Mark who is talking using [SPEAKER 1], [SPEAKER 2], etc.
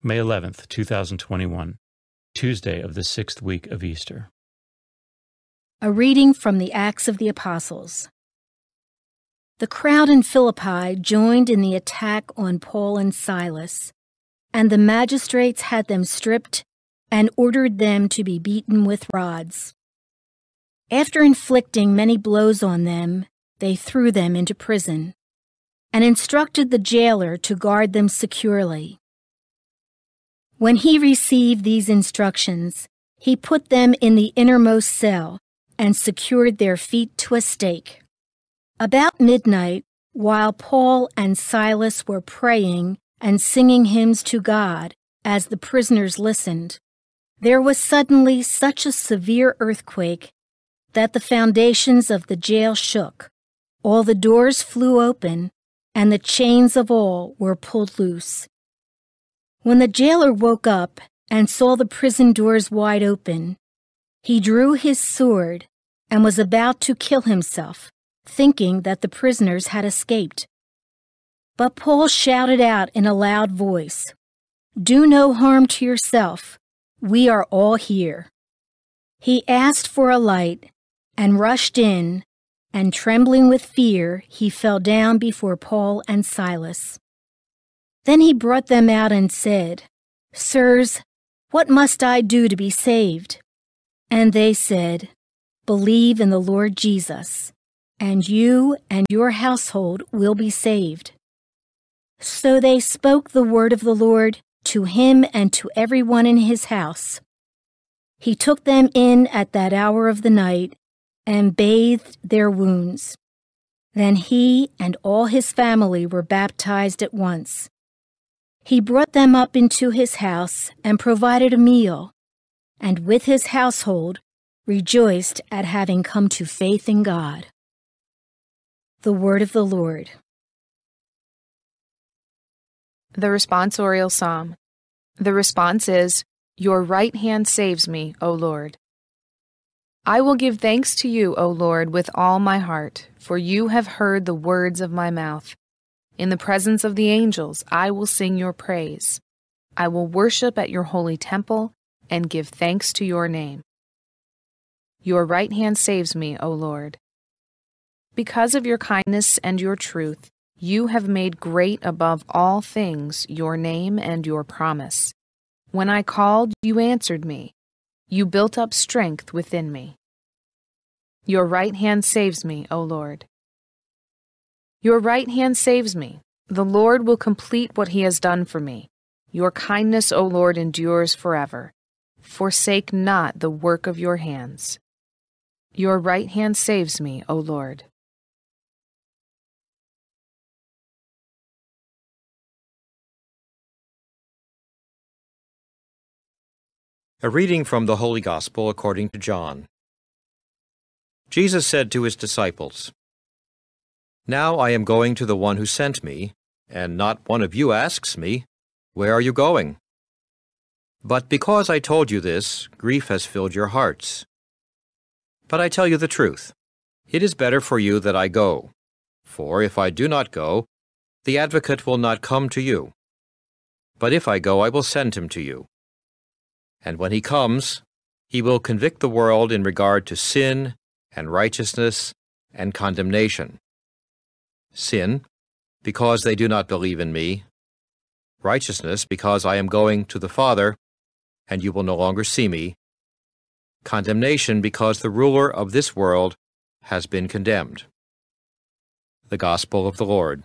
[SPEAKER 1] May 11th, 2021, Tuesday of the 6th week of Easter.
[SPEAKER 2] A reading from the Acts of the Apostles. The crowd in Philippi joined in the attack on Paul and Silas, and the magistrates had them stripped and ordered them to be beaten with rods. After inflicting many blows on them, they threw them into prison, and instructed the jailer to guard them securely. When he received these instructions, he put them in the innermost cell and secured their feet to a stake. About midnight, while Paul and Silas were praying and singing hymns to God as the prisoners listened, there was suddenly such a severe earthquake that the foundations of the jail shook, all the doors flew open, and the chains of all were pulled loose. When the jailer woke up and saw the prison doors wide open, he drew his sword and was about to kill himself, thinking that the prisoners had escaped. But Paul shouted out in a loud voice, "Do no harm to yourself. We are all here." He asked for a light and rushed in, and trembling with fear, he fell down before Paul and Silas. Then he brought them out and said, "Sirs, what must I do to be saved?" And they said, "Believe in the Lord Jesus, and you and your household will be saved." So they spoke the word of the Lord to him and to everyone in his house. He took them in at that hour of the night and bathed their wounds. Then he and all his family were baptized at once. He brought them up into his house and provided a meal, and with his household rejoiced at having come to faith in God. The word of the Lord.
[SPEAKER 3] The responsorial psalm. The response is, "Your right hand saves me, O Lord." I will give thanks to you, O Lord, with all my heart, for you have heard the words of my mouth. In the presence of the angels, I will sing your praise. I will worship at your holy temple and give thanks to your name. Your right hand saves me, O Lord. Because of your kindness and your truth, you have made great above all things your name and your promise. When I called, you answered me. You built up strength within me. Your right hand saves me, O Lord. Your right hand saves me. The Lord will complete what he has done for me. Your kindness, O Lord, endures forever. Forsake not the work of your hands. Your right hand saves me, O Lord.
[SPEAKER 4] A reading from the Holy Gospel according to John. Jesus said to his disciples, "Now I am going to the one who sent me, and not one of you asks me, 'Where are you going?' But because I told you this, grief has filled your hearts. But I tell you the truth. It is better for you that I go. For if I do not go, the Advocate will not come to you. But if I go, I will send him to you. And when he comes, he will convict the world in regard to sin and righteousness and condemnation. Sin, because they do not believe in me. Righteousness, because I am going to the Father, and you will no longer see me. Condemnation, because the ruler of this world has been condemned." The Gospel of the Lord.